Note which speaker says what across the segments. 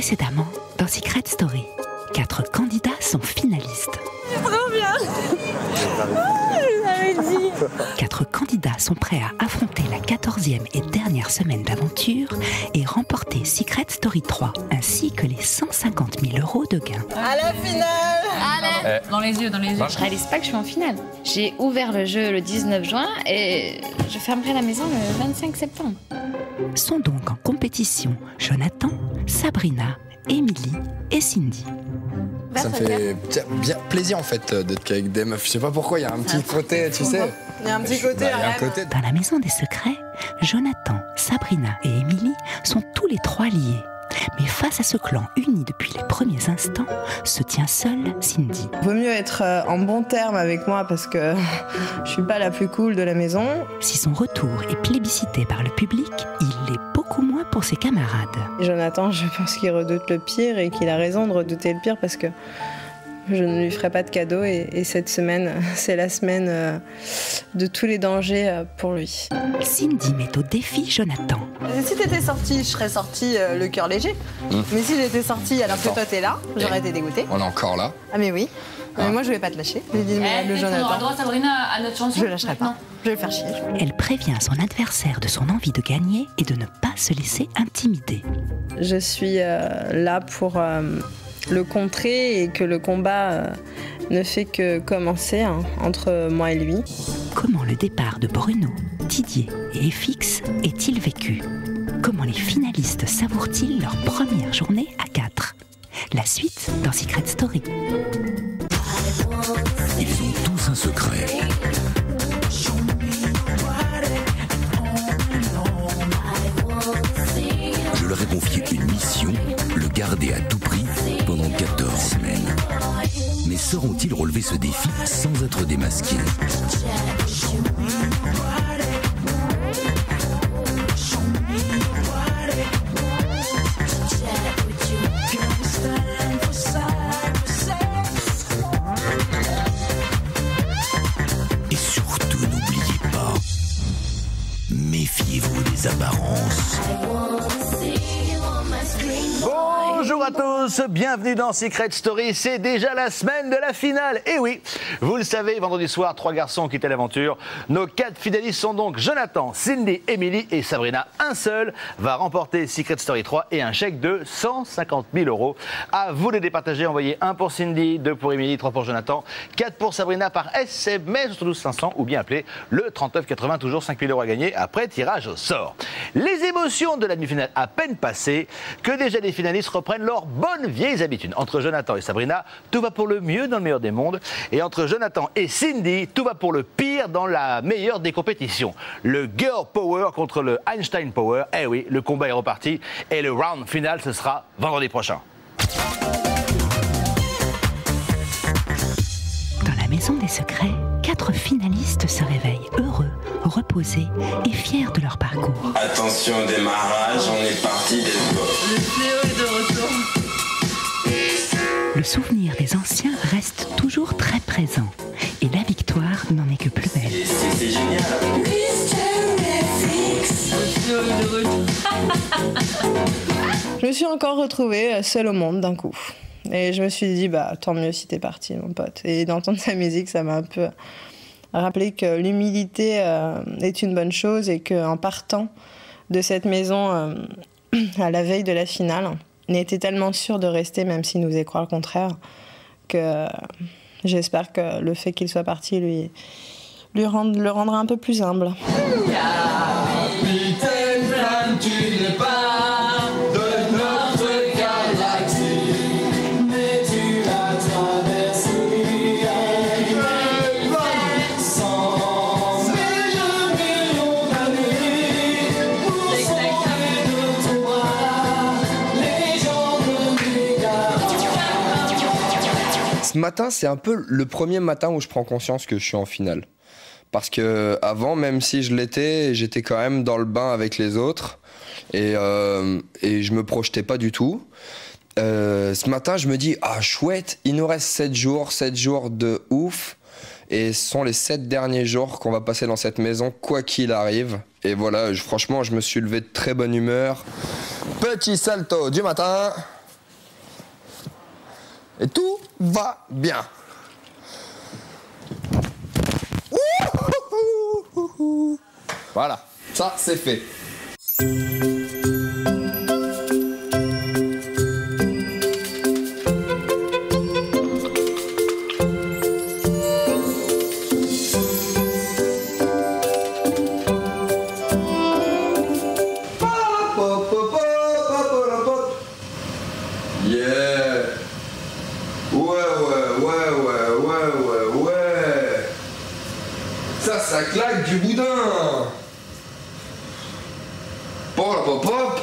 Speaker 1: Précédemment, dans Secret Story, 4 candidats sont finalistes.
Speaker 2: C'est trop bien. Je vous avais dit.
Speaker 1: 4 candidats sont prêts à affronter la 14e et dernière semaine d'aventure et remporter Secret Story 3, ainsi que les 150 000 € de gains.
Speaker 2: À la finale.
Speaker 3: Allez, dans les yeux, dans les yeux. Je réalise pas que je suis en finale. J'ai ouvert le jeu le 19 juin et je fermerai la maison le 25 septembre.
Speaker 1: Sont donc en compétition Jonathan, Sabrina, Émilie et Cindy.
Speaker 4: Ça me fait bien plaisir en fait d'être avec des meufs. Je sais pas pourquoi, il y a un petit côté, tu sais.
Speaker 2: Il y a un petit côté.
Speaker 4: Il y a un côté.
Speaker 1: Dans la maison des secrets, Jonathan, Sabrina et Émilie sont tous les 3 liés. Mais face à ce clan uni depuis les premiers instants, se tient seule Cindy.
Speaker 2: Vaut mieux être en bon terme avec moi parce que je suis pas la plus cool de la maison.
Speaker 1: Si son retour est plébiscité par le public, il l'est beaucoup moins pour ses camarades.
Speaker 2: Et Jonathan, je pense qu'il redoute le pire et qu'il a raison de redouter le pire parce que je ne lui ferai pas de cadeau et cette semaine, c'est la semaine de tous les dangers pour lui.
Speaker 1: Cindy met au défi Jonathan.
Speaker 2: Si t'étais sortie, je serais sortie le cœur léger. Mais si j'étais sortie alors que toi t'es là, j'aurais été dégoûtée.
Speaker 4: On est encore là.
Speaker 2: Ah mais oui. Mais moi je vais pas te lâcher. Je dis le Jonathan.
Speaker 3: On aura droit, Sabrina, à notre chanson.
Speaker 2: Je lâcherai pas. Je vais le faire chier.
Speaker 1: Elle prévient son adversaire de son envie de gagner et de ne pas se laisser intimider.
Speaker 2: Je suis là pour le contrer et que le combat ne fait que commencer entre moi et lui.
Speaker 1: Comment le départ de Bruno, Didier et FX est-il vécu? Comment les finalistes savourent-ils leur première journée à 4? La suite dans Secret Story.
Speaker 5: Ils ont tous un secret. Je leur ai confié une mission, le garder à tout prix pendant 14 semaines. Mais sauront-ils relever ce défi sans être démasqués? Et surtout, n'oubliez pas, méfiez-vous des apparences.
Speaker 6: Bonjour à tous, bienvenue dans Secret Story, c'est déjà la semaine de la finale. Et oui, vous le savez, vendredi soir, 3 garçons ont quitté l'aventure. Nos 4 finalistes sont donc Jonathan, Cindy, Émilie et Sabrina. Un seul va remporter Secret Story 3 et un chèque de 150 000 €. À vous de les départager, envoyez 1 pour Cindy, 2 pour Émilie, 3 pour Jonathan, 4 pour Sabrina par SMS au 12 500 ou bien appelez le 39 80, toujours 5 000 € à gagner après tirage au sort. Les émotions de la demi-finale à peine passées, que déjà les finalistes reprennent leurs bonnes vieilles habitudes. Entre Jonathan et Sabrina, tout va pour le mieux dans le meilleur des mondes. Et entre Jonathan et Cindy, tout va pour le pire dans la meilleure des compétitions. Le Girl Power contre le Einstein Power. Eh oui, le combat est reparti. Et le round final, ce sera vendredi prochain.
Speaker 1: Dans la maison des secrets, 4 finalistes se réveillent heureux, reposés et fiers de leur parcours.
Speaker 7: Attention au démarrage, on est parti des
Speaker 2: Le fléau est de retour.
Speaker 1: Le souvenir des anciens reste toujours très présent et la victoire n'en est que plus belle.
Speaker 7: C'est génial.
Speaker 2: Je me suis encore retrouvée seule au monde d'un coup. Et je me suis dit, bah tant mieux si t'es parti, mon pote. Et d'entendre sa musique, ça m'a un peu rappelé que l'humilité est une bonne chose et qu'en partant de cette maison à la veille de la finale, on était tellement sûr de rester, même s'il nous faisait croire le contraire, que j'espère que le fait qu'il soit parti le rendra un peu plus humble.
Speaker 7: Capitaine Flamme, tu n'es pas de notre galaxie, mais tu l'as traversée avec le vent sans millions d'années pour sauver de ton bras les gens de Méga.
Speaker 4: Ce matin, c'est un peu le premier matin où je prends conscience que je suis en finale. Parce que avant, même si je l'étais, j'étais quand même dans le bain avec les autres et je me projetais pas du tout. Ce matin, je me dis, ah chouette, il nous reste 7 jours de ouf. Et ce sont les 7 derniers jours qu'on va passer dans cette maison, quoi qu'il arrive. Et voilà, franchement, je me suis levé de très bonne humeur. Petit salto du matin. Et tout va bien. Voilà, ça c'est fait. Yeah. Ouais. Ça claque du boudin. Pop.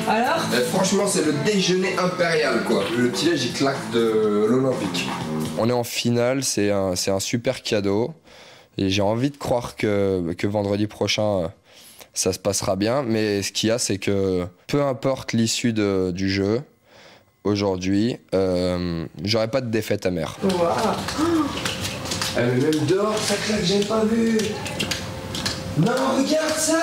Speaker 2: Alors
Speaker 4: Franchement, c'est le déjeuner impérial, quoi. Le petit-déj, il claque de l'Olympique. On est en finale, c'est un super cadeau. Et j'ai envie de croire que vendredi prochain, ça se passera bien. Mais ce qu'il y a, c'est que peu importe l'issue du jeu, aujourd'hui, j'aurai pas de défaite amère.
Speaker 2: Wow.
Speaker 4: Mais même dehors, ça claque, j'ai pas vu. Non, regarde ça.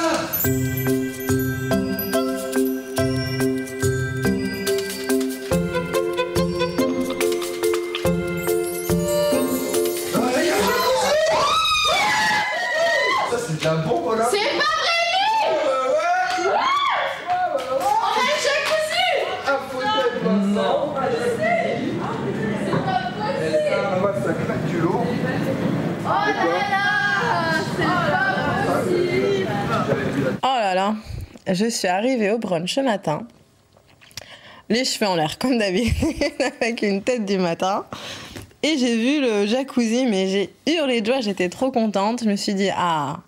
Speaker 4: C'est un bon, là.
Speaker 3: C'est pas vrai,
Speaker 4: Ouais.
Speaker 3: on a le jacuzzi.
Speaker 4: Non. Moi, ça claque du lourd.
Speaker 3: Oh là là, c'est pas possible.
Speaker 2: Oh là là, je suis arrivée au brunch ce matin, les cheveux en l'air comme d'habitude, avec une tête du matin, et j'ai vu le jacuzzi, mais j'ai hurlé de joie, j'étais trop contente, je me suis dit, ah,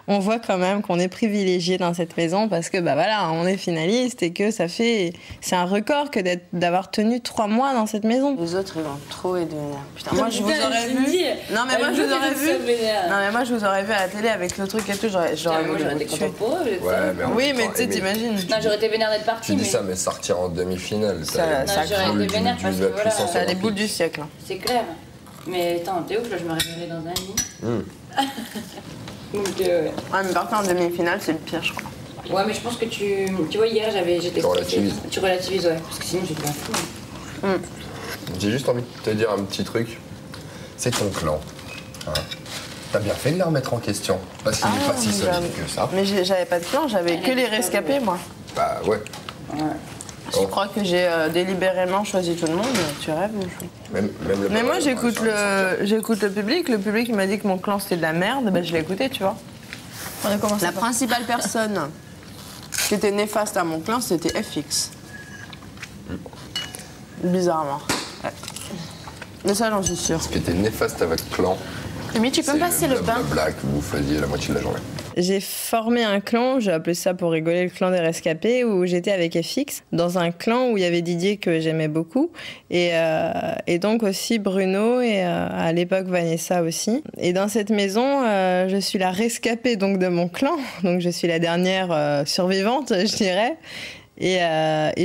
Speaker 2: on voit quand même qu'on est privilégié dans cette maison parce que bah voilà, on est finaliste et que c'est un record que d'avoir tenu 3 mois dans cette maison. Les autres ils vont trop être vénères. Putain, moi je vous aurais vu. Non mais moi je vous aurais vu. Non mais moi je vous aurais vu à la télé avec le truc et tout, j'aurais
Speaker 3: été contente pour eux.
Speaker 2: Oui mais tu sais, t'imagines.
Speaker 3: Non, j'aurais été vénère d'être partie.
Speaker 4: Tu dis ça, mais sortir en demi-finale,
Speaker 2: ça
Speaker 3: j'aurais été vénère parce que voilà,
Speaker 2: ça a les boules du siècle.
Speaker 3: C'est clair. Mais attends, t'es ouf, là je me réveillais dans un lit. Donc,
Speaker 2: ouais, mais par contre, en demi-finale, c'est le pire, je crois.
Speaker 3: Ouais, mais je pense que tu vois, hier, j'étais
Speaker 4: relativises.
Speaker 3: Tu relativises, ouais. Parce que sinon, j'étais un fou.
Speaker 4: J'ai juste envie de te dire un petit truc. C'est ton clan. Hein. T'as bien fait de le remettre en question. Parce qu'il n'est pas si solide que ça.
Speaker 2: Mais j'avais pas de clan, j'avais que les rescapés, moi.
Speaker 4: Bah ouais.
Speaker 2: Je crois que j'ai délibérément choisi tout le monde. Tu rêves
Speaker 4: même le
Speaker 2: mais moi, j'écoute le public. Le public m'a dit que mon clan, c'était de la merde. Bah, je l'ai écouté, tu vois. La principale personne qui était néfaste à mon clan, c'était FX. Bizarrement. Ouais. Mais ça, j'en suis sûre.
Speaker 4: Ce qui était néfaste à votre clan,
Speaker 3: Mais tu peux me passer le pain?
Speaker 4: Blabla que vous faisiez la moitié de la journée.
Speaker 2: J'ai formé un clan, j'ai appelé ça pour rigoler le clan des rescapés, où j'étais avec FX, dans un clan où il y avait Didier que j'aimais beaucoup, et donc aussi Bruno, et à l'époque Vanessa aussi. Et dans cette maison, je suis la rescapée donc, de mon clan, donc je suis la dernière survivante, je dirais. Et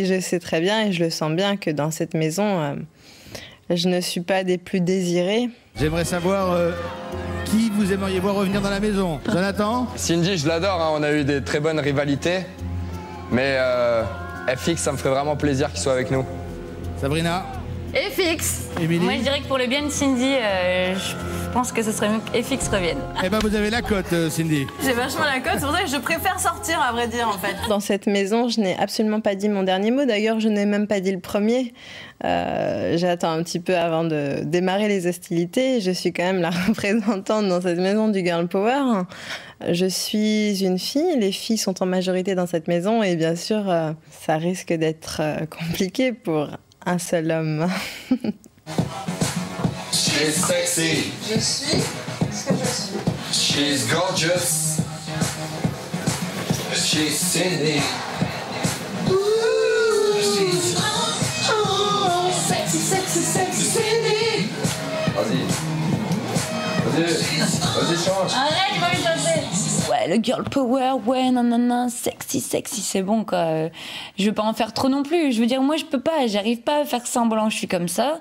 Speaker 2: je sais très bien, et je le sens bien, que dans cette maison, je ne suis pas des plus désirées.
Speaker 6: J'aimerais savoir qui vous aimeriez voir revenir dans la maison. Jonathan?
Speaker 4: Cindy, je l'adore, hein, on a eu des très bonnes rivalités. Mais FX, ça me ferait vraiment plaisir qu'il soit avec nous.
Speaker 6: Sabrina?
Speaker 3: FX.
Speaker 6: Émilie?
Speaker 3: Moi, je dirais que pour le bien de Cindy, je pense que ce serait mieux que FX revienne.
Speaker 6: Eh ben, vous avez la cote, Cindy.
Speaker 2: J'ai vachement la cote, c'est pour ça que je préfère sortir, à vrai dire, en fait. Dans cette maison, je n'ai absolument pas dit mon dernier mot. D'ailleurs, je n'ai même pas dit le premier. J'attends un petit peu avant de démarrer les hostilités. Je suis quand même la représentante dans cette maison du Girl Power. Je suis une fille, les filles sont en majorité dans cette maison et bien sûr, ça risque d'être compliqué pour un seul homme.
Speaker 4: She's sexy.
Speaker 2: Je suis ce que je suis.
Speaker 4: She's gorgeous. She's Cindy. She's sexy Cindy. Vas-y, change.
Speaker 3: Arrête, j'ai pas envie de chanter.
Speaker 2: Ouais, le
Speaker 3: girl power, ouais, nanana, sexy, c'est bon, quoi. Je veux pas en faire trop non plus. Je veux dire, moi, je peux pas, j'arrive pas à faire semblant, je suis comme ça.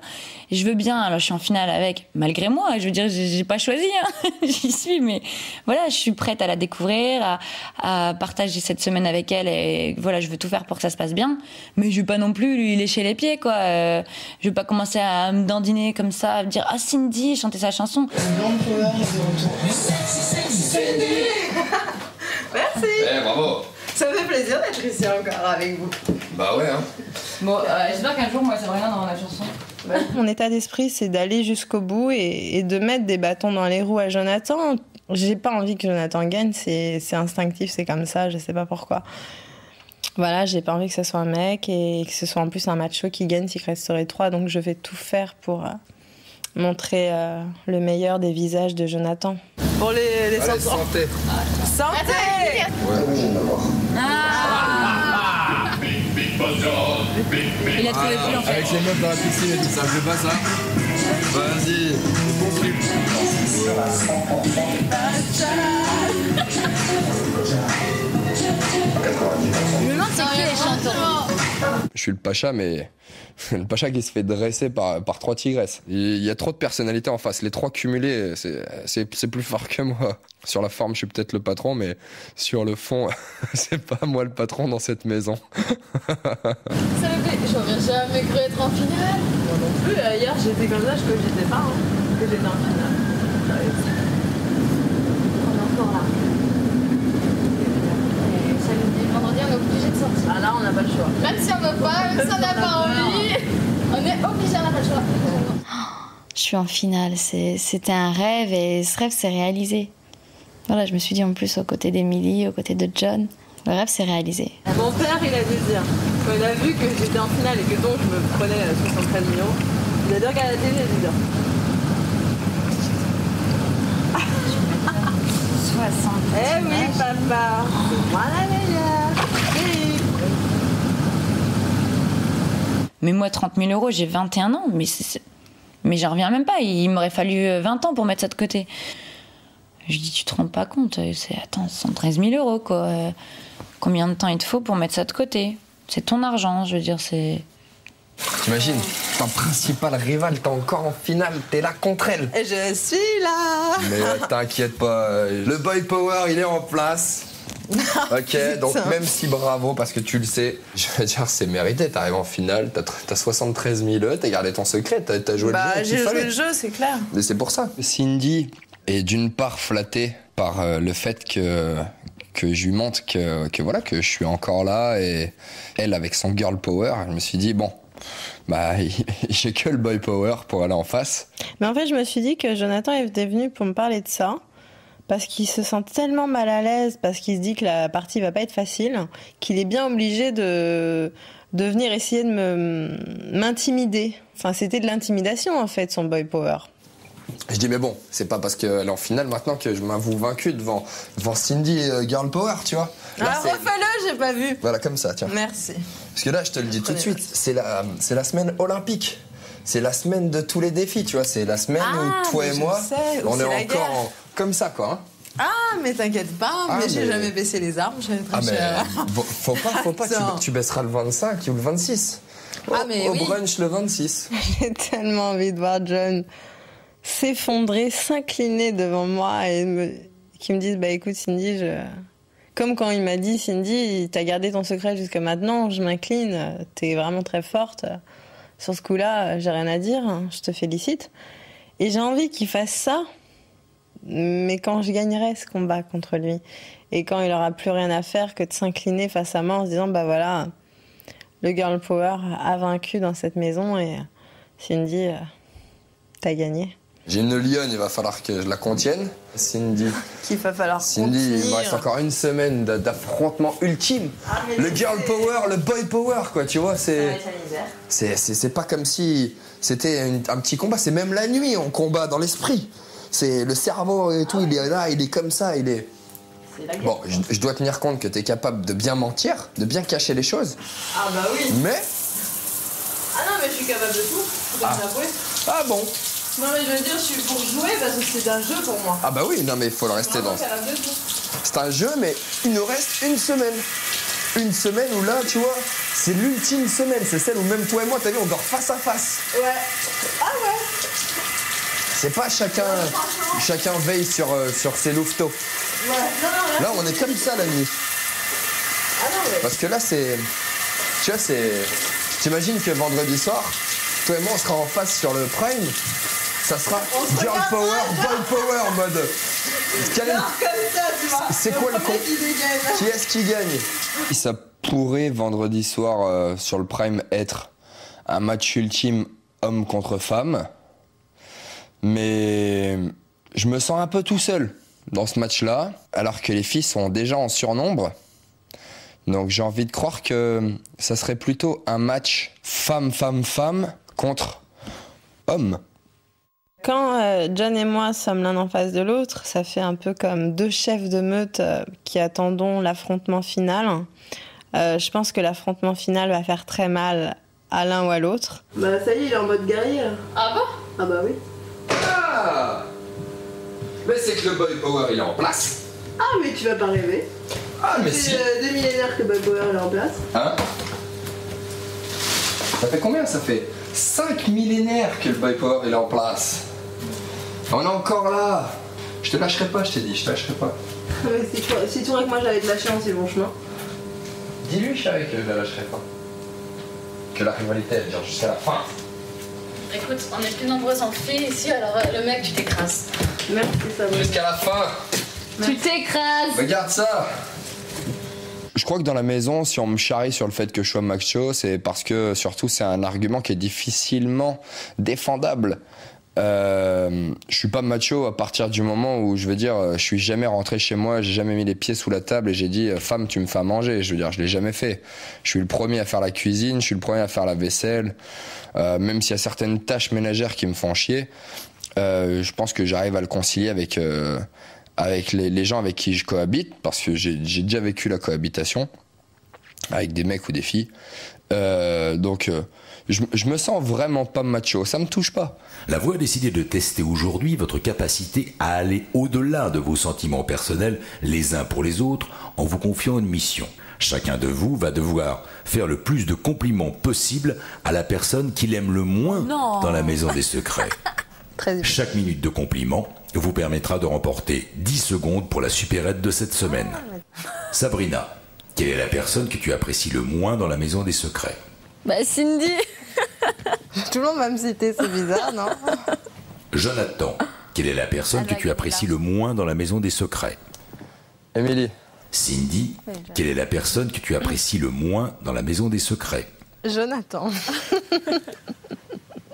Speaker 3: Je veux bien, alors je suis en finale avec, malgré moi, je veux dire, j'ai pas choisi, hein. J'y suis, mais voilà, je suis prête à la découvrir, à partager cette semaine avec elle, et voilà, je veux tout faire pour que ça se passe bien, mais je veux pas non plus lui lécher les pieds, quoi. Je veux pas commencer à me dandiner comme ça, à me dire, ah, Cindy, chanter sa chanson.
Speaker 2: Merci.
Speaker 4: Bravo.
Speaker 2: Ça me fait plaisir d'être ici encore avec vous.
Speaker 4: Bah ouais, hein.
Speaker 3: Bon, j'espère qu'un jour, moi, ça va rien dans la chanson.
Speaker 2: Mon état d'esprit, c'est d'aller jusqu'au bout et de mettre des bâtons dans les roues à Jonathan. J'ai pas envie que Jonathan gagne, c'est instinctif, c'est comme ça, je sais pas pourquoi. Voilà, j'ai pas envie que ce soit un mec et que ce soit en plus un macho qui gagne Secret Story 3, donc je vais tout faire pour montrer le meilleur des visages de Jonathan. Pour les
Speaker 4: Allez,
Speaker 2: santé. Santé.
Speaker 3: Il a trouvé plus, en fait.
Speaker 4: Avec les meufs dans la piscine et tout ça, je veux pas ça. Vas-y.
Speaker 3: Je me demande c'est qui les chanteurs.
Speaker 4: Je suis le pacha, mais le pacha qui se fait dresser par 3 tigresses. Il y a trop de personnalités en face. Les 3 cumulés, c'est plus fort que moi. Sur la forme, je suis peut-être le patron, mais sur le fond, c'est pas moi le patron dans cette maison.
Speaker 8: Ça me fait, j'aurais jamais cru être en finale.
Speaker 2: Moi non plus, hier j'étais comme ça, je crois que j'étais pas, que j'étais en finale.
Speaker 8: On est encore là. Et samedi, vendredi, on est obligé de sortir.
Speaker 2: Ah là, on n'a pas le choix.
Speaker 8: Même si on veut pas, même si on n'a pas envie, on est obligé, on n'a pas le choix.
Speaker 3: Je suis en finale, c'était un rêve et ce rêve s'est réalisé. Voilà, je me suis dit en plus aux côtés d'Emily, aux côtés de John, le rêve s'est réalisé.
Speaker 2: Mon père, il a dû dire, quand il a vu que j'étais en finale et que donc je me prenais 73 millions, il a dû regarder la télé et il a dit
Speaker 3: 60.
Speaker 2: eh oui, papa, c'est moi la meilleure. Oui.
Speaker 3: Mais moi, 30 000 euros, j'ai 21 ans, mais j'en reviens même pas. Il m'aurait fallu 20 ans pour mettre ça de côté. Je dis, tu te rends pas compte, attends, 113 000 euros, quoi. Combien de temps il te faut pour mettre ça de côté? C'est ton argent, je veux dire, c'est...
Speaker 4: T'imagines, ton principal rival, t'es encore en finale, t'es là contre elle.
Speaker 2: Et je suis là.
Speaker 4: Mais t'inquiète pas, le boy power, il est en place. Ok, donc même si bravo, parce que tu le sais, je veux dire, c'est mérité, t'arrives en finale, t'as 73 000, t'as gardé ton secret, t'as joué le jeu.
Speaker 2: J'ai joué le jeu, c'est clair.
Speaker 4: Mais c'est pour ça. Cindy est d'une part flattée par le fait que je lui montre que voilà, que je suis encore là, et elle avec son girl power, je me suis dit bon, bah j'ai que le boy power pour aller en face.
Speaker 2: Mais en fait, je me suis dit que Jonathan était venu pour me parler de ça, parce qu'il se sent tellement mal à l'aise, parce qu'il se dit que la partie va pas être facile, qu'il est bien obligé de venir essayer de m'intimider. Enfin, c'était de l'intimidation en fait, son boy power.
Speaker 4: Je dis mais bon, c'est pas parce qu'elle est en finale maintenant que je m'avoue vaincu devant Cindy Girl Power, tu vois. Là,
Speaker 2: ah, refais-le, j'ai pas vu.
Speaker 4: Voilà, comme ça, tiens.
Speaker 2: Merci.
Speaker 4: Parce que là, je te le dis tout de suite, c'est la semaine olympique. C'est la semaine de tous les défis, tu vois. C'est la semaine où toi et moi, on est encore comme ça, quoi. Hein.
Speaker 2: Ah, mais t'inquiète pas, mais j'ai jamais baissé les armes, j'ai
Speaker 4: faut pas, tu baisseras le 25 ou le 26. Au brunch le 26.
Speaker 2: J'ai tellement envie de voir John s'effondrer, s'incliner devant moi et qui me disent bah écoute Cindy, comme quand il m'a dit Cindy, t'as gardé ton secret jusqu'à maintenant, je m'incline, t'es vraiment très forte. Sur ce coup-là, j'ai rien à dire, je te félicite. Et j'ai envie qu'il fasse ça, mais quand je gagnerai ce combat contre lui. Et quand il aura plus rien à faire que de s'incliner face à moi en se disant bah voilà, le girl power a vaincu dans cette maison et Cindy, t'as gagné.
Speaker 4: J'ai une lionne, il va falloir que je la contienne. Cindy.
Speaker 2: Qu'il va falloir
Speaker 4: Cindy, il me reste encore une semaine d'affrontement ultime. Le girl power, le boy power, quoi, tu vois, c'est pas comme si c'était un petit combat, c'est même la nuit, on combat dans l'esprit. C'est le cerveau et tout, il est là, il est comme ça, il est... Bon, je dois tenir compte que t'es capable de bien mentir, de bien cacher les choses.
Speaker 2: Ah bah oui.
Speaker 4: Mais...
Speaker 2: Ah non, mais je suis capable de tout, faut t'avouer.
Speaker 4: Ah bon?
Speaker 2: Non mais je veux dire, je suis pour jouer parce que c'est un jeu pour moi.
Speaker 4: Ah bah oui, non mais il faut le rester dans... c'est un jeu, mais il nous reste une semaine. Une semaine où là, tu vois, c'est l'ultime semaine. C'est celle où même toi et moi, t'as vu, on dort face à face.
Speaker 2: Ouais. Ah ouais.
Speaker 4: C'est pas chacun veille sur ses louveteaux.
Speaker 2: Ouais. Non,
Speaker 4: Là, on est comme ça la nuit.
Speaker 2: Ah non, mais...
Speaker 4: Parce que là, c'est... Tu vois, c'est... T'imagines que vendredi soir, toi et moi, on sera en face sur le Prime. Ça sera girl power, boy power en mode...
Speaker 2: Comme ça, tu vois.
Speaker 4: C'est quoi le con? Qui est-ce qui gagne? Ça pourrait, vendredi soir, sur le Prime, être un match ultime homme contre femme. Mais je me sens un peu tout seul dans ce match-là, alors que les filles sont déjà en surnombre. Donc j'ai envie de croire que ça serait plutôt un match femme-femme-femme contre homme.
Speaker 2: Quand John et moi sommes l'un en face de l'autre, ça fait un peu comme deux chefs de meute qui attendons l'affrontement final. Je pense que l'affrontement final va faire très mal à l'un ou à l'autre. Bah ça y est, il est en mode guerrier là.
Speaker 8: Ah bon?
Speaker 2: Ah bah oui.
Speaker 4: Ah! Mais c'est que le boy power il est en place.
Speaker 2: Ah mais tu vas pas rêver.
Speaker 4: Ah mais si.
Speaker 2: C'est des millénaires que Boy Power est en place.
Speaker 4: Hein? Ça fait combien? Ça fait 5 millénaires que le boy power il est en place. On est encore là. Je te lâcherai pas, je t'ai dit, je te lâcherai pas.
Speaker 2: Mais si tu vois que moi j'allais te lâcher en si bon chemin.
Speaker 4: Dis-lui, chérie, que je la lâcherai pas. Que la rivalité elle dure jusqu'à la fin.
Speaker 8: Écoute, on est plus nombreuses en filles ici, alors le mec, tu t'écrases.
Speaker 2: Merci, ça va.
Speaker 4: Jusqu'à la fin.
Speaker 8: Tu t'écrases.
Speaker 4: Regarde ça. Je crois que dans la maison, si on me charrie sur le fait que je sois macho, c'est parce que surtout c'est un argument qui est difficilement défendable. Je suis pas macho à partir du moment où je veux dire, je suis jamais rentré chez moi, j'ai jamais mis les pieds sous la table et j'ai dit femme tu me fais à manger. Je veux dire, je l'ai jamais fait. Je suis le premier à faire la cuisine, je suis le premier à faire la vaisselle. Même s'il y a certaines tâches ménagères qui me font chier, je pense que j'arrive à le concilier avec les gens avec qui je cohabite, parce que j'ai déjà vécu la cohabitation avec des mecs ou des filles. Donc je me sens vraiment pas macho, ça me touche pas.
Speaker 5: La Voix a décidé de tester aujourd'hui votre capacité à aller au-delà de vos sentiments personnels les uns pour les autres en vous confiant une mission. Chacun de vous va devoir faire le plus de compliments possible à la personne qu'il aime le moins dans la maison des secrets. Chaque minute de compliment vous permettra de remporter 10 secondes pour la supérette de cette semaine. Sabrina, quelle est la personne que tu apprécies le moins dans la maison des secrets?
Speaker 8: Bah Cindy.
Speaker 2: Tout le monde va me citer, c'est bizarre, non?
Speaker 5: Jonathan, quelle est la personne que tu apprécies le moins dans la maison des secrets?
Speaker 4: Émilie.
Speaker 5: Cindy, quelle est la personne que tu apprécies le moins dans la maison des secrets?
Speaker 2: Jonathan.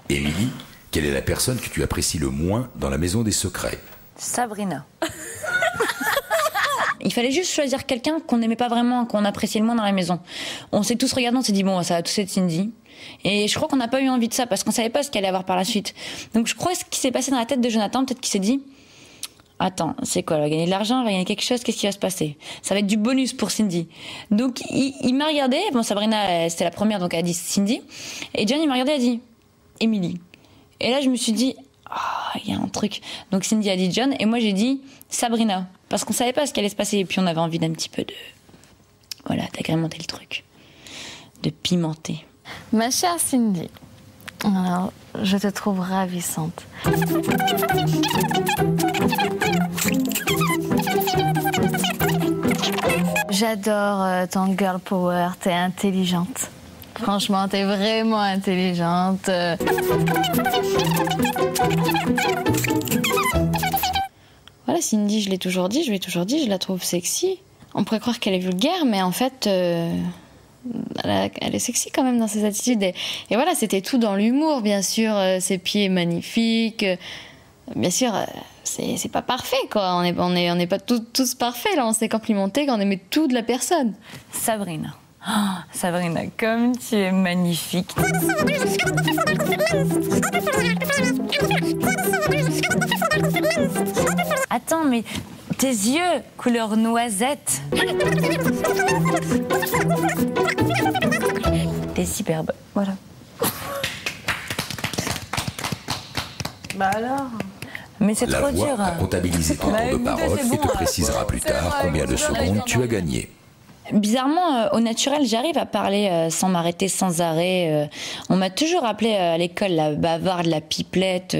Speaker 5: Émilie, quelle est la personne que tu apprécies le moins dans la maison des secrets?
Speaker 3: Sabrina. Il fallait juste choisir quelqu'un qu'on n'aimait pas vraiment, qu'on appréciait le moins dans la maison. On s'est tous regardés, on s'est dit bon, ça va tous être Cindy. Et je crois qu'on n'a pas eu envie de ça parce qu'on savait pas ce qu'il allait avoir par la suite. Donc je crois que ce qui s'est passé dans la tête de Jonathan, peut-être qu'il s'est dit attends, c'est quoi, elle va gagner de l'argent, elle va gagner quelque chose, qu'est-ce qui va se passer? Ça va être du bonus pour Cindy. Donc il m'a regardé, bon Sabrina c'était la première donc elle a dit Cindy, et John il m'a regardé, elle a dit Émilie. Et là je me suis dit il y a un truc. Donc Cindy a dit John et moi j'ai dit Sabrina parce qu'on savait pas ce qui allait se passer et puis on avait envie d'un petit peu de d'agrémenter le truc, de pimenter.
Speaker 8: Ma chère Cindy, alors je te trouve ravissante. J'adore ton girl power, t'es intelligente. Franchement, t'es vraiment intelligente. Voilà, Cindy, je l'ai toujours dit, je la trouve sexy. On pourrait croire qu'elle est vulgaire, mais en fait, elle est sexy quand même dans ses attitudes. Et voilà, c'était tout dans l'humour, bien sûr. Ses pieds magnifiques. Bien sûr, c'est pas parfait, quoi. On n'est pas tous parfaits, là. On s'est complimenté quand on aimait tout de la personne.
Speaker 3: Sabrina. Oh, Sabrina, comme tu es magnifique. Attends, mais tes yeux, couleur noisette. T'es superbe, voilà.
Speaker 2: Bah alors?
Speaker 3: Mais c'est
Speaker 5: La
Speaker 3: trop
Speaker 5: voix
Speaker 3: dur.
Speaker 5: a comptabilisé ton
Speaker 3: Bah,
Speaker 5: tour de
Speaker 3: écoutez,
Speaker 5: parole
Speaker 3: c'est
Speaker 5: et
Speaker 3: bon,
Speaker 5: te précisera plus tard
Speaker 3: vrai,
Speaker 5: combien de
Speaker 3: vous avez
Speaker 5: secondes
Speaker 3: raison.
Speaker 5: tu as gagné.
Speaker 3: Bizarrement, au naturel, j'arrive à parler sans m'arrêter, sans arrêt. On m'a toujours appelé à l'école la bavarde, la pipelette,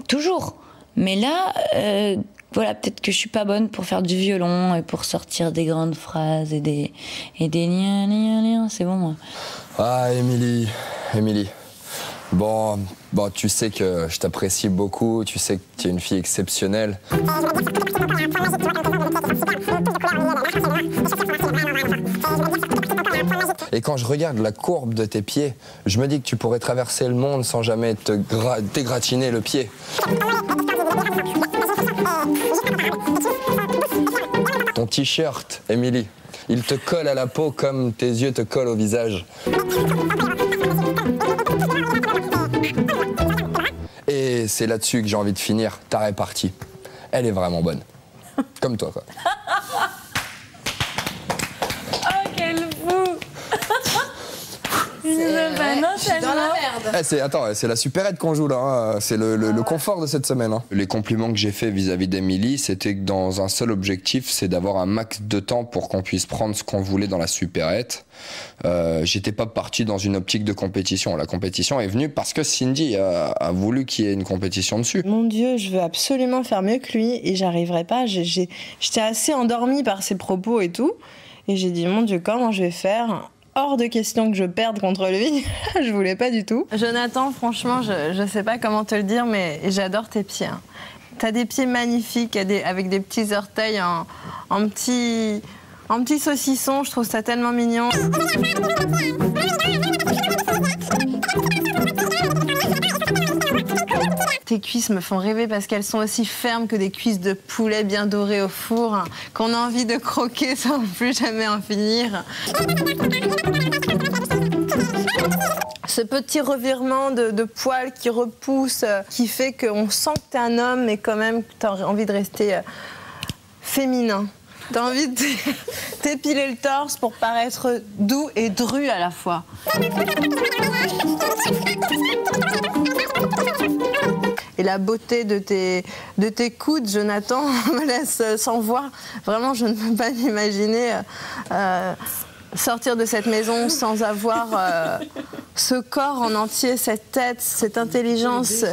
Speaker 3: toujours. Mais là, voilà, peut-être que je suis pas bonne pour faire du violon et pour sortir des grandes phrases et des liens, liens, liens. C'est bon, moi.
Speaker 4: Ah, Émilie. Bon, tu sais que je t'apprécie beaucoup, tu sais que tu es une fille exceptionnelle. Et quand je regarde la courbe de tes pieds, je me dis que tu pourrais traverser le monde sans jamais t'égratiner le pied. Ton t-shirt, Émilie, il te colle à la peau comme tes yeux te collent au visage. Et c'est là-dessus que j'ai envie de finir ta répartie. Elle est vraiment bonne. Comme toi, quoi.
Speaker 3: Oh, quel fou.
Speaker 2: Je suis dans la merde.
Speaker 4: C'est la supérette qu'on joue là, hein. C'est le confort de cette semaine. Hein. Les compliments que j'ai faits vis-à-vis d'Émilie, c'était que dans un seul objectif, c'est d'avoir un max de temps pour qu'on puisse prendre ce qu'on voulait dans la supérette. J'étais pas parti dans une optique de compétition. La compétition est venue parce que Cindy a voulu qu'il y ait une compétition dessus.
Speaker 2: Mon Dieu, je veux absolument faire mieux que lui et j'arriverai pas. J'étais assez endormie par ses propos et tout. Et j'ai dit, mon Dieu, comment je vais faire ? Hors de question que je perde contre lui. Je voulais pas du tout. Jonathan, franchement, je sais pas comment te le dire, mais j'adore tes pieds. Hein. T'as des pieds magnifiques avec des petits orteils en petits saucissons. Je trouve ça tellement mignon. Tes cuisses me font rêver parce qu'elles sont aussi fermes que des cuisses de poulet bien dorées au four, hein, qu'on a envie de croquer sans plus jamais en finir. Ce petit revirement de poils qui repousse, qui fait qu'on sent que t'es un homme, mais quand même que t'as envie de rester féminin. T'as envie de t'épiler le torse pour paraître doux et dru à la fois. Et la beauté de tes coudes, Jonathan, me laisse sans voix. Vraiment, je ne peux pas m'imaginer sortir de cette maison sans avoir ce corps en entier, cette tête, cette intelligence.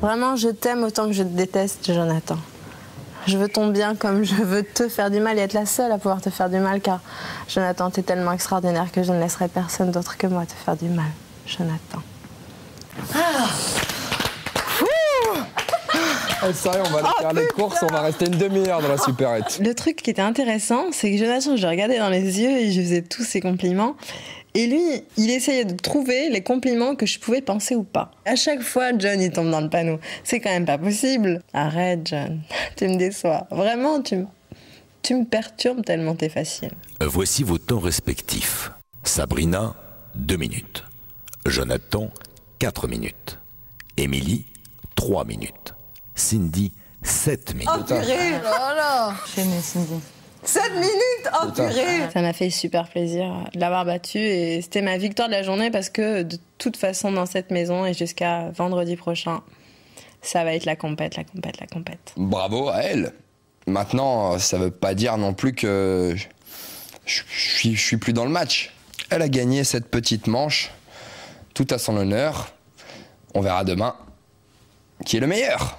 Speaker 2: Vraiment, je t'aime autant que je te déteste, Jonathan. Je veux ton bien comme je veux te faire du mal et être la seule à pouvoir te faire du mal, car Jonathan, t'es tellement extraordinaire que je ne laisserai personne d'autre que moi te faire du mal, Jonathan.
Speaker 4: Sérieux, on va aller faire les courses, on va rester une demi-heure dans la supérette.
Speaker 2: Le truc qui était intéressant, c'est que Jonathan, je le regardais dans les yeux et je faisais tous ses compliments. Et lui, il essayait de trouver les compliments que je pouvais penser ou pas. À chaque fois, John, il tombe dans le panneau. C'est quand même pas possible. Arrête, John. Tu me déçois. Vraiment, tu me perturbes tellement t'es facile.
Speaker 5: Voici vos temps respectifs. Sabrina, 2 minutes. Jonathan, 4 minutes. Émilie, 3 minutes. Cindy, 7 minutes.
Speaker 2: Oh purée, oh là.
Speaker 3: Chaînée, Cindy.
Speaker 2: 7 minutes, oh purée. Ça m'a fait super plaisir de l'avoir battu et c'était ma victoire de la journée parce que de toute façon dans cette maison et jusqu'à vendredi prochain, ça va être la compète.
Speaker 4: Bravo à elle. Maintenant, ça veut pas dire non plus que je suis plus dans le match. Elle a gagné cette petite manche, tout à son honneur. On verra demain qui est le meilleur.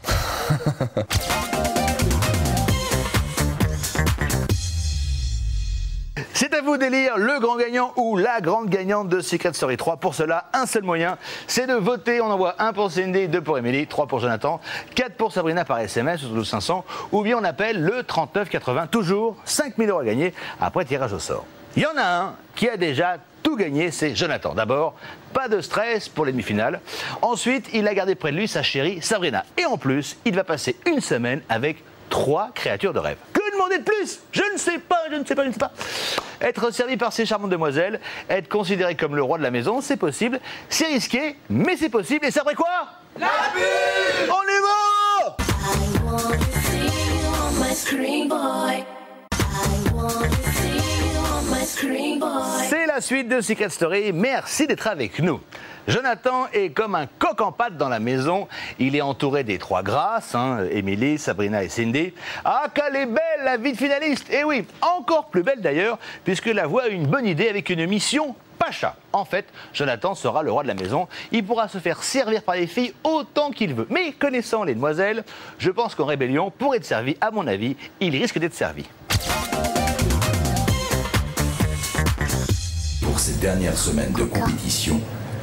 Speaker 6: C'est à vous d'élire le grand gagnant ou la grande gagnante de Secret Story 3. Pour cela, un seul moyen, c'est de voter. On envoie 1 pour Cindy, 2 pour Émilie, 3 pour Jonathan, 4 pour Sabrina par SMS au 12 500, ou bien on appelle le 3980. Toujours 5 000 € à gagner après tirage au sort. Il y en a un qui a déjà tout gagné, c'est Jonathan. D'abord, pas de stress pour les demi-finales. Ensuite, il a gardé près de lui sa chérie Sabrina. Et en plus, il va passer une semaine avec 3 créatures de rêve. Que demander de plus? Je ne sais pas. Être servi par ces charmantes demoiselles, être considéré comme le roi de la maison, c'est possible. C'est risqué, mais c'est possible. Et c'est après quoi? La pub! On y va! C'est la la suite de Secret Story. Merci d'être avec nous. Jonathan est comme un coq en pâte dans la maison. Il est entouré des 3 grâces, Émilie, Sabrina et Cindy. Ah, qu'elle est belle, la vie de finaliste. Et oui, encore plus belle d'ailleurs, puisque la voix a une bonne idée avec une mission Pacha. En fait, Jonathan sera le roi de la maison. Il pourra se faire servir par les filles autant qu'il veut. Mais connaissant les demoiselles, je pense qu'en rébellion, pour être servi, à mon avis, il risque d'être servi.
Speaker 5: Pour cette dernière semaine de compétition,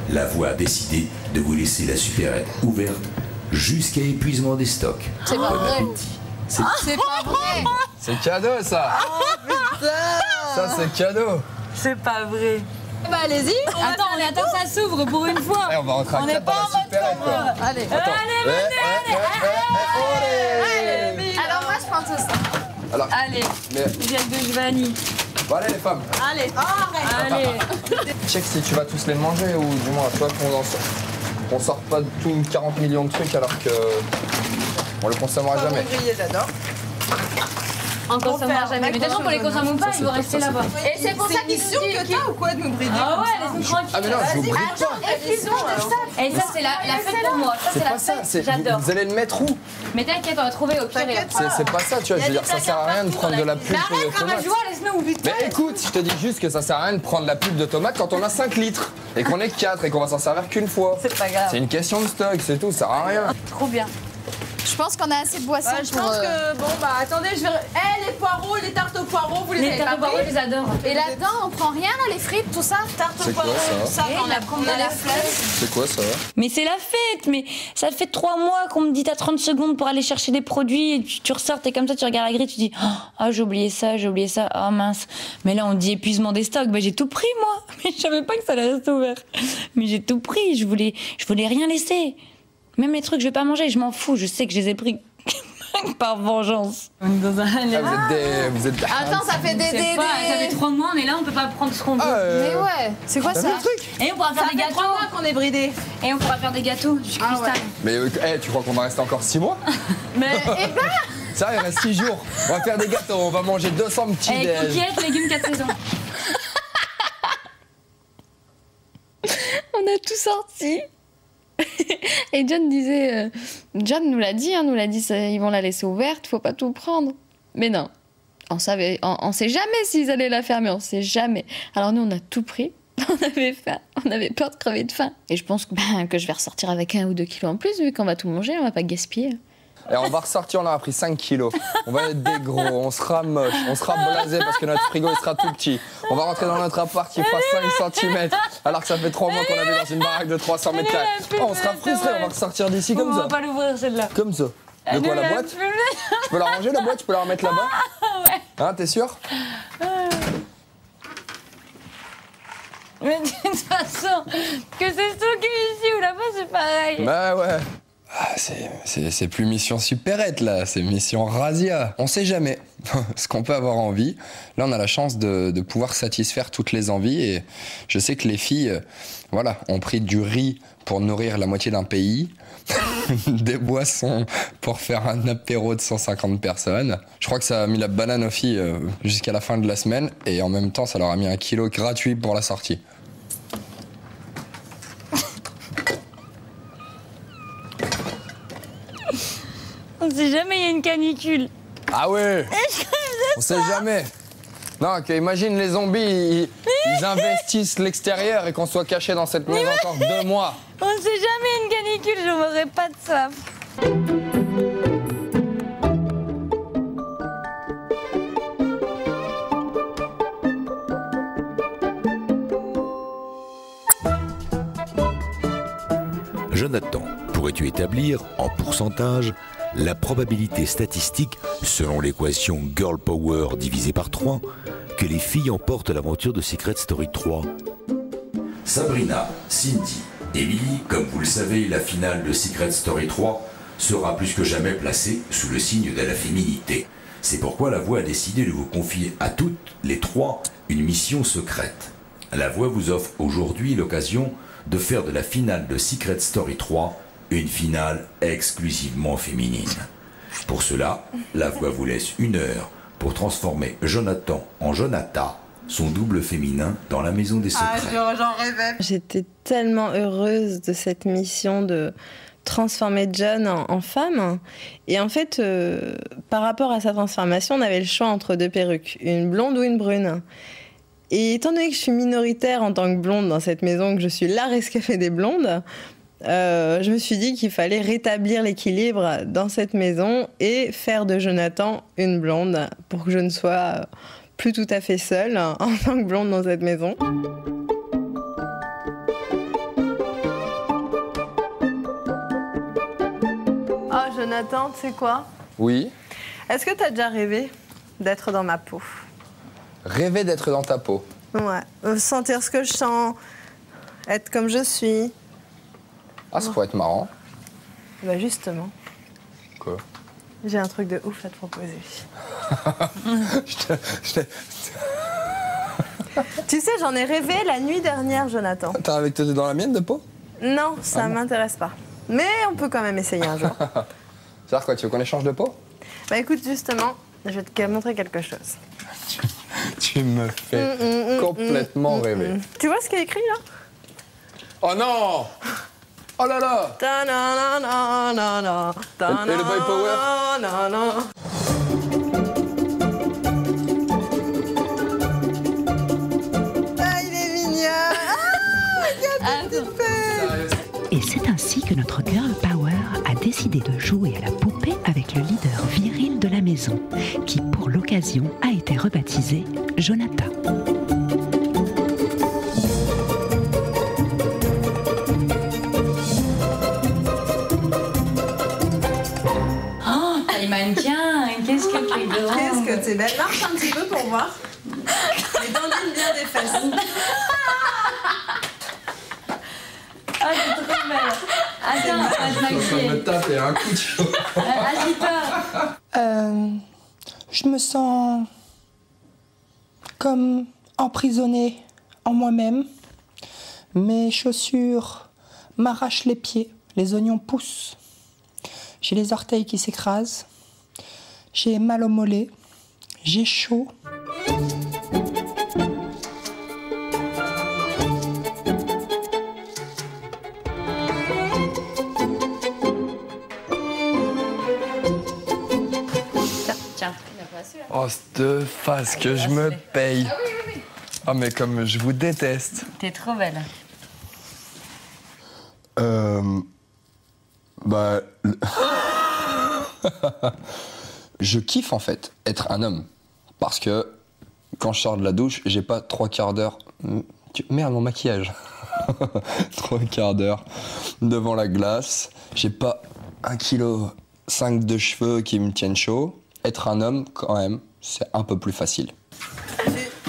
Speaker 5: la voix a décidé de vous laisser la supérette ouverte jusqu'à épuisement des stocks.
Speaker 8: C'est pas vrai.
Speaker 5: C'est
Speaker 8: C'est pas vrai.
Speaker 4: C'est cadeau ça. Ça c'est cadeau.
Speaker 3: C'est pas vrai.
Speaker 8: Bah allez-y.
Speaker 3: Attends, on attend que ça s'ouvre pour une fois.
Speaker 4: Eh, on va rentrer à
Speaker 3: On n'est
Speaker 4: 4 dans
Speaker 3: pas en
Speaker 4: la
Speaker 3: mode
Speaker 4: supérette quoi.
Speaker 8: Allez. Alors moi je prends tout ça.
Speaker 4: Alors,
Speaker 3: Allez,
Speaker 4: mais,
Speaker 3: gel de Giovanni.
Speaker 4: bon, allez les femmes,
Speaker 8: Allez.
Speaker 3: Allez.
Speaker 4: check si tu vas tous les manger ou du moins toi qu'on sort pas tout 40 millions de trucs alors que on le consommera jamais.
Speaker 2: J'adore.
Speaker 3: On consommera jamais. Mais de toute façon, on les consomme pas, ils vont rester là-bas.
Speaker 8: Et c'est pour ça qu'ils
Speaker 2: mission
Speaker 8: nous
Speaker 2: que
Speaker 8: disent
Speaker 2: t'as ou quoi de nous brider
Speaker 3: Ah
Speaker 2: comme
Speaker 3: ouais,
Speaker 2: ça
Speaker 3: laisse-nous tranquille.
Speaker 4: Ah mais non, je vous bride pas.
Speaker 3: Et ça, c'est la fête pour moi. Ça,
Speaker 4: C'est
Speaker 3: c'est la
Speaker 4: pas ça,
Speaker 3: fête.
Speaker 4: vous,
Speaker 3: J'adore.
Speaker 4: vous allez le mettre où?
Speaker 3: Mais t'inquiète, on va trouver au pire.
Speaker 2: T'inquiète
Speaker 4: C'est pas ça, tu vois, je veux dire, ça sert à rien de prendre de la pulpe
Speaker 3: Mais arrête,
Speaker 4: de tomate.
Speaker 3: joie, laisse-nous.
Speaker 4: Mais écoute, je te dis juste que ça sert à rien de prendre la pulpe de tomate quand on a 5 litres et qu'on est 4 et qu'on va s'en servir qu'une fois.
Speaker 3: C'est pas grave.
Speaker 4: C'est une question de stock, c'est tout, ça sert à rien.
Speaker 3: Trop bien.
Speaker 8: Je pense qu'on a assez de boissons
Speaker 2: Je
Speaker 8: pour...
Speaker 2: pense que, bon bah attendez, je vais... les poireaux, les tartes aux poireaux, vous les
Speaker 3: Les
Speaker 2: avez pas
Speaker 3: tartes aux poireaux,
Speaker 2: pris?
Speaker 3: je les adore.
Speaker 8: Et là-dedans, on prend rien là, les frites, tout ça?
Speaker 2: Tartes aux
Speaker 4: C'est quoi,
Speaker 2: poireaux,
Speaker 4: ça
Speaker 2: ça, on a combien la flemme?
Speaker 4: C'est quoi ça?
Speaker 3: Mais c'est la fête, mais ça fait 3 mois qu'on me dit t'as 30 secondes pour aller chercher des produits, et tu ressors, t'es comme ça, tu regardes la grille, tu dis ah j'ai oublié ça, ah mince. Mais là on dit épuisement des stocks, bah j'ai tout pris moi, mais je savais pas que ça allait rester ouvert. Mais j'ai tout pris, je voulais rien laisser. Même les trucs que je vais pas manger, je m'en fous, je sais que je les ai pris par vengeance. On est dans un...
Speaker 4: Ah, vous êtes des...
Speaker 8: Attends, ça fait
Speaker 3: Ça fait 3 mois, on est là, on peut pas prendre ce qu'on veut.
Speaker 8: Mais ouais, c'est quoi
Speaker 4: T'as
Speaker 8: ça?
Speaker 4: vu le truc?
Speaker 3: Et on pourra faire
Speaker 2: Ça
Speaker 3: des
Speaker 2: fait
Speaker 3: gâteaux.
Speaker 2: 3 mois qu'on est bridés.
Speaker 3: Et on pourra faire des gâteaux du
Speaker 2: Ah
Speaker 3: cristal.
Speaker 4: Mais tu crois qu'on va rester encore 6 mois?
Speaker 2: Mais
Speaker 4: Ça, il reste 6 jours. On va faire des gâteaux, on va manger 200 petits
Speaker 3: Et
Speaker 4: déj.
Speaker 3: coquillettes, légumes 4 saisons.
Speaker 8: On a tout sorti. Et John nous l'a dit, ils vont la laisser ouverte, faut pas tout prendre. Mais non, on sait jamais s'ils allaient la fermer, on sait jamais. Alors nous, on a tout pris, on avait faim, on avait peur de crever de faim. Et je pense que je vais ressortir avec 1 ou 2 kilos en plus, vu qu'on va tout manger, on va pas gaspiller.
Speaker 4: Et on va ressortir, on aura pris 5 kilos. On va être des gros, on sera moche, on sera blasé parce que notre frigo il sera tout petit. On va rentrer dans notre appart qui fera 5 cm alors que ça fait 3 mois qu'on habite dans une baraque de 300 mètres carrés. On sera frustrés, on va ressortir d'ici comme
Speaker 3: On
Speaker 4: ça.
Speaker 3: va pas l'ouvrir celle-là.
Speaker 4: Comme ça. De quoi, la boîte? Je peux la ranger la boîte? Je peux la remettre là-bas?
Speaker 3: Ouais.
Speaker 4: Hein, t'es sûr?
Speaker 3: Mais de toute façon, que c'est stocké ici ou là-bas, c'est pareil.
Speaker 4: Bah ouais. Ah, c'est plus mission supérette là, c'est mission razzia. On sait jamais ce qu'on peut avoir envie. Là, on a la chance de pouvoir satisfaire toutes les envies et je sais que les filles, ont pris du riz pour nourrir la moitié d'un pays, des boissons pour faire un apéro de 150 personnes. Je crois que ça a mis la banane aux filles jusqu'à la fin de la semaine et en même temps, ça leur a mis 1 kilo gratuit pour la sortie.
Speaker 3: On sait jamais, il y a une canicule.
Speaker 4: Ah ouais. On sait jamais. Non, imagine les zombies, ils investissent l'extérieur et qu'on soit caché dans cette maison encore 2 mois.
Speaker 3: On sait jamais une canicule, je mourrai pas de soif.
Speaker 5: Jonathan, pourrais-tu établir en pourcentage la probabilité statistique, selon l'équation Girl Power divisée par 3, que les filles emportent l'aventure de Secret Story 3? Sabrina, Cindy, Émilie, comme vous le savez, la finale de Secret Story 3 sera plus que jamais placée sous le signe de la féminité. C'est pourquoi la Voix a décidé de vous confier à toutes les 3 une mission secrète. La Voix vous offre aujourd'hui l'occasion de faire de la finale de Secret Story 3 une finale exclusivement féminine. Pour cela, la Voix vous laisse 1 heure pour transformer Jonathan en Jonathan son double féminin dans la maison des secrets.
Speaker 2: J'en rêvais. J'étais tellement heureuse de cette mission de transformer John en femme. Et en fait, par rapport à sa transformation, on avait le choix entre 2 perruques, une blonde ou une brune. Et étant donné que je suis minoritaire en tant que blonde dans cette maison, que je suis la rescapée des blondes, je me suis dit qu'il fallait rétablir l'équilibre dans cette maison et faire de Jonathan une blonde pour que je ne sois plus tout à fait seule en tant que blonde dans cette maison. Oh Jonathan, tu sais quoi?
Speaker 4: Oui.
Speaker 2: Est-ce que tu as déjà rêvé d'être dans ma peau?
Speaker 4: Rêver d'être dans ta peau.
Speaker 2: Ouais, sentir ce que je sens, être comme je suis.
Speaker 4: Ah, ça pourrait être marrant.
Speaker 2: Bah justement.
Speaker 4: Quoi?
Speaker 2: J'ai un truc de ouf à te proposer. Tu sais, j'en ai rêvé la nuit dernière, Jonathan.
Speaker 4: T'as rêvé que t'étais dans la mienne de peau?
Speaker 2: Non, ça m'intéresse pas. Mais on peut quand même essayer un jour.
Speaker 4: C'est-à-dire quoi, tu veux qu'on échange de peau?
Speaker 2: Bah écoute, justement, je vais te montrer quelque chose.
Speaker 4: Tu me fais complètement rêver.
Speaker 2: Tu vois ce qui est écrit là?
Speaker 4: Oh non! Oh là là! Et le boy power?
Speaker 2: Ah, il est mignon! Ah, regarde ce petit fait!
Speaker 1: Et c'est ainsi que notre girl power a décidé de jouer à la poupée avec le leader viril de la maison, qui pour l'occasion a été rebaptisé Jonathan.
Speaker 3: Oh, taille mannequin, qu'est-ce que tu es grande.
Speaker 2: Qu'est-ce que t'es belle? Marche un petit peu pour voir. Et dandine bien des fesses.
Speaker 3: Ah, t'es trop belle. Attends, on va te maquiller.
Speaker 4: me taper un coup de chaud.
Speaker 3: Agis-toi.
Speaker 9: Je me sens comme emprisonnée en moi-même. Mes chaussures m'arrachent les pieds, les oignons poussent. J'ai les orteils qui s'écrasent. J'ai mal au mollet. J'ai chaud.
Speaker 3: Tiens.
Speaker 4: Oh, cette face que je me paye. Ah, mais comme je vous déteste.
Speaker 3: T'es trop belle.
Speaker 4: Bah. Je kiffe en fait être un homme. Parce que quand je sors de la douche, j'ai pas 3/4 d'heure. Merde, mon maquillage. 3/4 d'heure devant la glace. J'ai pas 1,5 kg de cheveux qui me tiennent chaud. Être un homme, quand même, c'est un peu plus facile.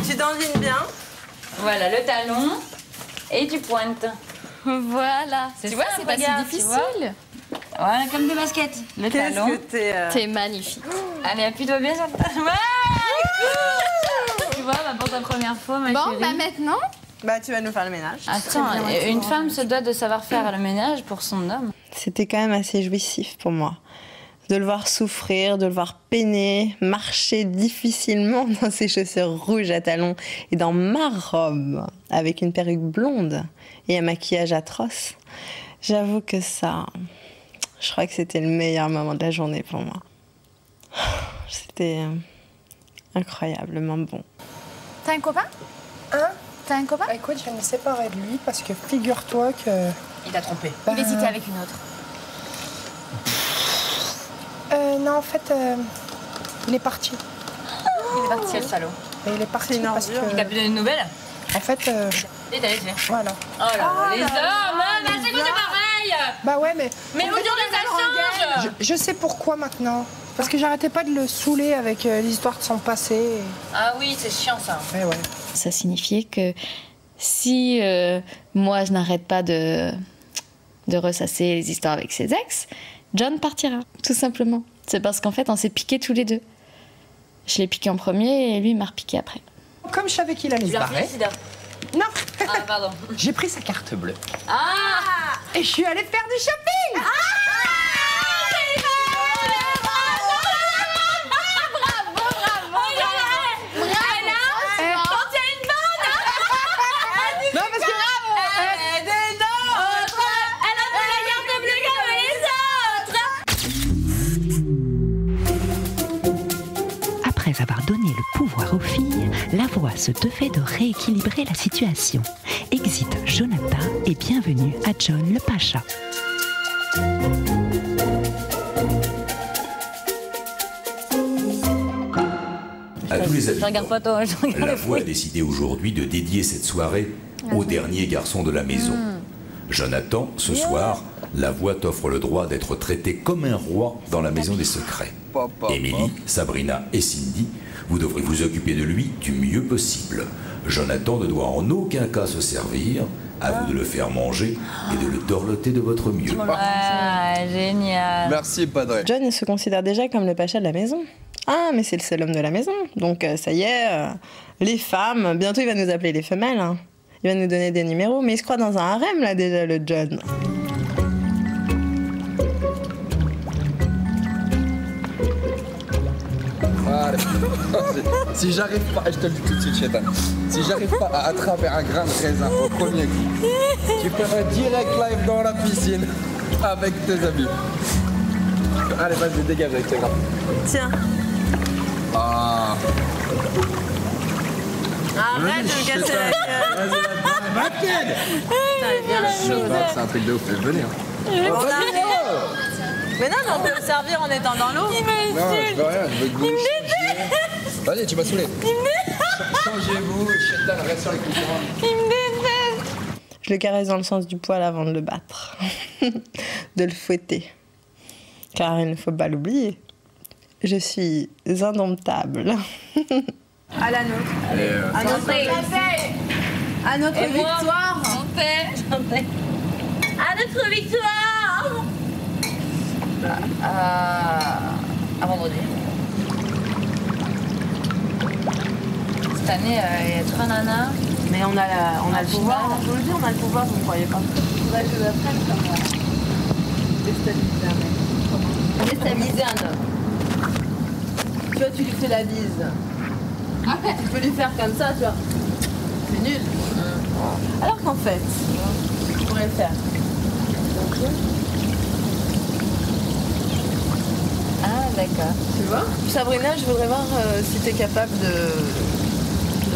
Speaker 2: Tu dandines bien.
Speaker 3: Voilà, le talon. Et tu pointes.
Speaker 8: Voilà.
Speaker 3: C'est
Speaker 8: Tu vois,
Speaker 3: ça,
Speaker 8: c'est pas si
Speaker 3: regarde, tu
Speaker 8: difficile.
Speaker 3: Voilà, comme des baskets. Le
Speaker 2: Qu'est-ce
Speaker 3: talon.
Speaker 2: que t'es...
Speaker 8: T'es magnifique.
Speaker 3: Allez, appuie-toi bien sur le talon. Ouais, cool. Tu vois, bah, pour ta première fois, ma
Speaker 8: Bon,
Speaker 3: chérie.
Speaker 8: bah maintenant,
Speaker 2: Bah, tu vas nous faire le ménage.
Speaker 3: Attends, une femme se doit de savoir faire le ménage pour son homme.
Speaker 2: C'était quand même assez jouissif pour moi. De le voir souffrir, de le voir peiner, marcher difficilement dans ses chaussures rouges à talons et dans ma robe avec une perruque blonde et un maquillage atroce. J'avoue que ça, je crois que c'était le meilleur moment de la journée pour moi. C'était incroyablement bon.
Speaker 10: T'as un copain?
Speaker 9: Hein?
Speaker 10: T'as un copain?
Speaker 9: Bah, écoute, je vais me séparer de lui parce que figure-toi que...
Speaker 3: Il t'a trompé.
Speaker 10: Il hésitait avec une autre.
Speaker 9: Non, en fait, il est parti.
Speaker 10: Il est parti, le salaud.
Speaker 9: Et il est parti
Speaker 2: C'est une
Speaker 9: parce
Speaker 2: ordure.
Speaker 9: que...
Speaker 3: Il t'a plus donné de nouvelles?
Speaker 9: En fait,
Speaker 3: Et t'as laissé.
Speaker 9: voilà.
Speaker 3: Oh là là, les hommes, bah, c'est quoi, c'est pareil.
Speaker 9: Bah ouais, mais...
Speaker 3: Mais aujourd'hui, ça change.
Speaker 9: Je sais pourquoi maintenant. Parce que j'arrêtais pas de le saouler avec l'histoire de son passé.
Speaker 3: Ah oui, c'est chiant ça.
Speaker 9: Ouais, ouais.
Speaker 8: ça signifiait que si moi je n'arrête pas de ressasser les histoires avec ses ex, John partira, tout simplement. C'est parce qu'en fait on s'est piqués tous les deux. Je l'ai piqué en premier et lui il m'a repiqué après.
Speaker 9: Comme je savais qu'il allait se barrer... Non.
Speaker 3: Ah, pardon.
Speaker 9: J'ai pris sa carte bleue.
Speaker 3: Ah.
Speaker 9: Et je suis allée faire du shopping.
Speaker 3: Quand il y a
Speaker 1: la voix se devait de rééquilibrer la situation. Exit Jonathan et bienvenue à John le Pacha.
Speaker 5: À tous les
Speaker 3: Je regarde
Speaker 5: habitants,
Speaker 3: pas toi, je regarde
Speaker 5: la
Speaker 3: les
Speaker 5: voix a
Speaker 3: fruits.
Speaker 5: décidé aujourd'hui de dédier cette soirée au dernier garçon de la maison. Jonathan, ce soir, la voix t'offre le droit d'être traité comme un roi dans la maison des secrets. Émilie, Sabrina et Cindy, vous devrez vous occuper de lui du mieux possible. Jonathan ne doit en aucun cas se servir, à vous de le faire manger et de le dorloter de votre mieux.
Speaker 3: Ah, génial.
Speaker 4: Merci, Padre.
Speaker 2: John il se considère déjà comme le pacha de la maison. Ah, mais c'est le seul homme de la maison. Donc ça y est, les femmes, bientôt il va nous appeler les femelles. Hein. Il va nous donner des numéros, mais il se croit dans un harem là déjà, le John.
Speaker 4: Voilà. Si j'arrive pas, je te le dis tout de suite, Chétan, si j'arrive pas à attraper un grain de raisin au premier coup, tu feras direct live dans la piscine avec tes amis. Allez, vas-y, dégage avec tes grains.
Speaker 2: Tiens.
Speaker 4: Ah.
Speaker 2: Arrête de me casser la gueule. Putain, il vient chaud.
Speaker 4: C'est un truc de ouf, venez. Hein.
Speaker 2: Mais non, mais on peut le servir en étant dans l'eau.
Speaker 4: Non, je veux rien, je veux que vous changiez. Vas-y, tu m'as saoulé. Changez-vous, Chétan, reste sur les coups.
Speaker 2: Je le caresse dans le sens du poil avant de le battre. De le fouetter. Car il ne faut pas l'oublier. Je suis indomptable.
Speaker 10: À la nôtre.
Speaker 4: Allez,
Speaker 10: À notre À notre victoire.
Speaker 3: Chantez. À notre victoire. À vendredi. Cette année, il y a 3 nanas.
Speaker 10: Mais on a le pouvoir, hein, je vous le dis, on a le pouvoir, vous ne croyez pas. Faudrait que je l'apprenne comment déstabiliser un mec. Déstabiliser un homme. Tu vois, tu lui fais la bise. Tu peux lui faire comme ça, tu vois. C'est nul. Alors qu'en fait, tu pourrais le faire.
Speaker 3: Ah, d'accord.
Speaker 10: Tu vois?
Speaker 2: Sabrina, je voudrais voir si t'es capable de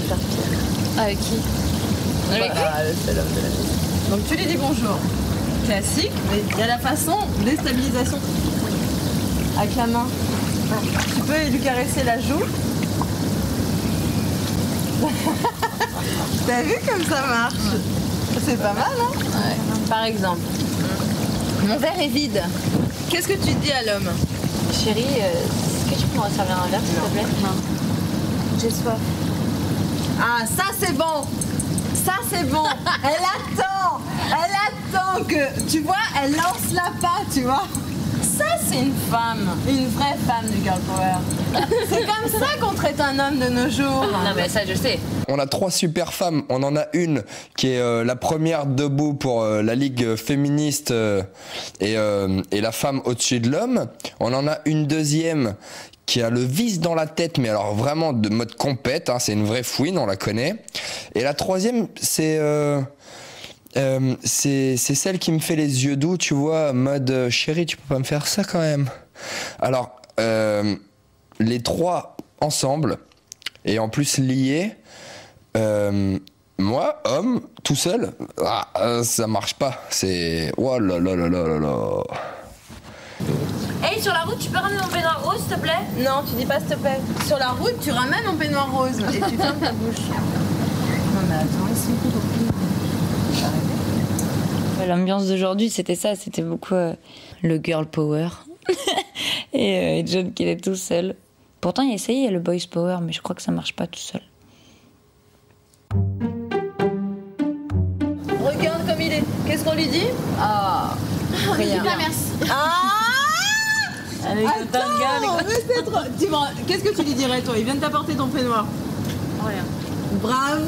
Speaker 2: faire pire.
Speaker 8: Avec qui?
Speaker 2: C'est l'homme de la maison.
Speaker 10: Donc tu lui dis bonjour. Classique, mais il y a la façon déstabilisation.
Speaker 2: Avec la main. Tu peux lui caresser la joue. T'as vu comme ça marche? C'est pas mal, hein?
Speaker 10: Ouais. Par exemple, mon verre est vide. Qu'est-ce que tu dis à l'homme?
Speaker 3: Chérie, est-ce que tu peux me resservir un verre, s'il te plaît? Non.
Speaker 10: J'ai soif. Ah, ça c'est bon. Ça c'est bon. Elle attend que, tu vois, elle lance la patte, tu vois. Ça c'est une femme, une vraie femme du girl power. C'est comme ça qu'on traite un homme de nos jours.
Speaker 3: Non, mais ça, je sais.
Speaker 4: On a 3 super femmes. On en a une qui est la première debout pour la Ligue féministe et la femme au-dessus de l'homme. On en a une deuxième qui a le vice dans la tête, mais alors vraiment de mode compète, hein, c'est une vraie fouine, on la connaît. Et la troisième, c'est celle qui me fait les yeux doux, tu vois, mode chérie, tu peux pas me faire ça quand même. Alors, les 3 ensemble, et en plus liés, moi, homme, tout seul, ça marche pas. C'est... Oh là là là là là là.
Speaker 3: Hey, sur la route, tu peux ramener mon peignoir rose, s'il te plaît?
Speaker 10: Non, tu dis pas s'il te plaît. Sur la route, tu ramènes mon peignoir rose et tu fermes ta bouche. Non mais attends, ils sont
Speaker 3: L'ambiance d'aujourd'hui, c'était ça, c'était beaucoup le girl power. et John qui est tout seul. Pourtant, il a essayé le boys power, mais je crois que ça marche pas tout seul.
Speaker 10: Regarde comme il est. Qu'est-ce qu'on lui dit? Ah, rien. Merci. Ah!
Speaker 3: Avec
Speaker 10: Attends, mais c'est trop... Qu'est-ce que tu lui dirais, toi? Il vient de t'apporter ton peignoir. Rien. Bravo!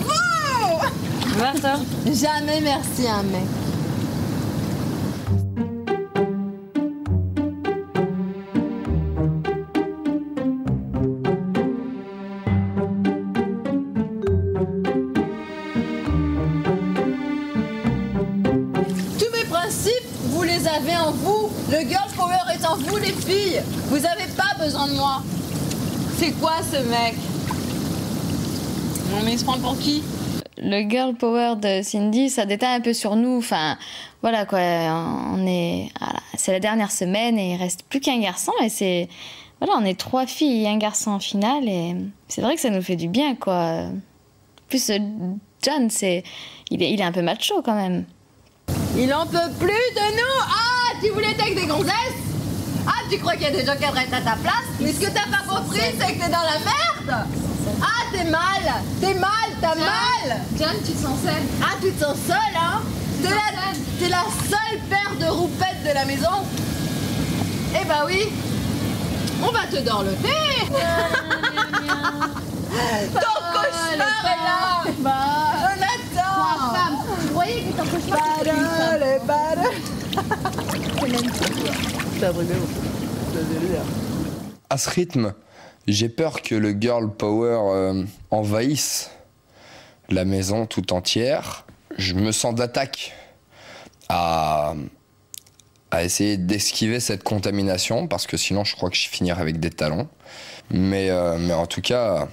Speaker 3: Va, ça.
Speaker 10: Jamais merci à un mec. Tous mes principes, vous les avez en vous. Le girl power est en vous, les filles. Vous avez pas besoin de moi. C'est quoi ce mec? mais il se prend pour qui?
Speaker 8: Le girl power de Cindy, ça déteint un peu sur nous. Enfin, voilà quoi. C'est la dernière semaine et il reste plus qu'un garçon. Et c'est. Voilà, on est 3 filles et un garçon en finale. Et c'est vrai que ça nous fait du bien, quoi. En plus, John, il est un peu macho quand même.
Speaker 10: Il en peut plus de nous. Ah, tu voulais être avec des gonzesses? Ah, tu crois qu'il y a des gens qui aimeraient être à ta place? Mais ce que t'as pas compris, c'est que t'es dans la merde. Ah, t'es mal, t'as mal.
Speaker 11: John, tu te sens seule?
Speaker 10: Ah, tu te sens seule, hein? T'es la seule paire de roupettes de la maison? Eh bah oui, on va te dorloter. Ton cauchemar est là. Jonathan.
Speaker 11: Vous voyez que ton cauchemar, c'est une femme. C'est même
Speaker 4: À ce rythme, j'ai peur que le girl power envahisse la maison tout entière. Je me sens d'attaque à essayer d'esquiver cette contamination parce que sinon je crois que je finirai avec des talons. Mais en tout cas,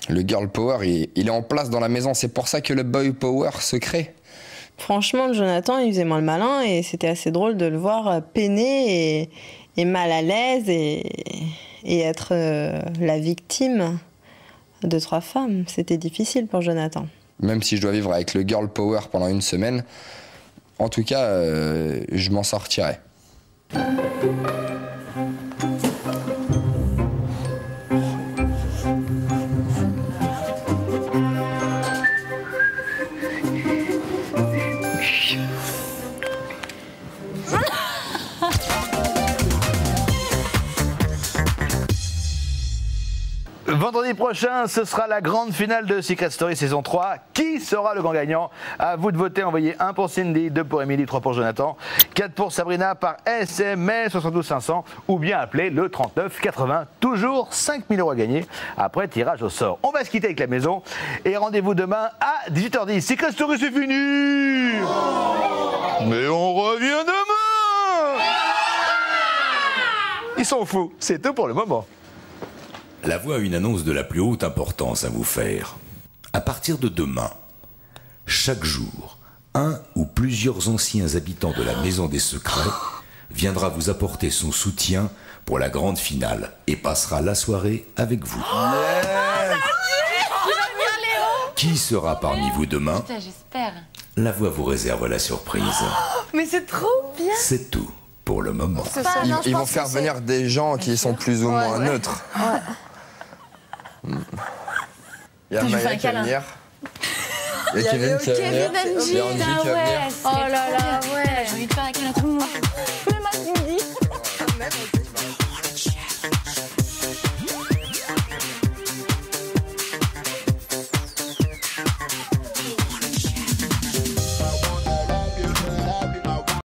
Speaker 4: le girl power, il est en place dans la maison. C'est pour ça que le boy power se crée.
Speaker 2: Franchement, Jonathan, il faisait moins le malin et c'était assez drôle de le voir peiner et mal à l'aise et être la victime de 3 femmes. C'était difficile pour Jonathan.
Speaker 4: Même si je dois vivre avec le girl power pendant une semaine, en tout cas, je m'en sortirai.
Speaker 6: Vendredi prochain, ce sera la grande finale de Secret Story saison 3. Qui sera le grand gagnant? À vous de voter. Envoyez 1 pour Cindy, 2 pour Émilie, 3 pour Jonathan, 4 pour Sabrina par SMS 72 500 ou bien appelez le 39 80. Toujours 5 000 € à gagner après tirage au sort. On va se quitter avec la maison et rendez-vous demain à 18h10. Secret Story, c'est fini. Mais on revient demain. Ils sont fous. C'est tout pour le moment.
Speaker 5: La Voix a une annonce de la plus haute importance à vous faire. À partir de demain, chaque jour, un ou plusieurs anciens habitants de la Maison des Secrets viendra vous apporter son soutien pour la grande finale et passera la soirée avec vous. Qui sera parmi vous demain?
Speaker 3: J'espère.
Speaker 5: La Voix vous réserve la surprise.
Speaker 10: Mais c'est trop bien.
Speaker 5: C'est tout pour le moment.
Speaker 4: Ils vont faire venir des gens qui sont plus ou moins neutres. Il y a Maya qui va venir. Il y a Kevin qui va venir. Il y a Angie qui va venir.
Speaker 10: Oh là là, ouais.
Speaker 3: J'ai envie de faire un câlin à tout le monde.
Speaker 10: Fais-moi Cindy.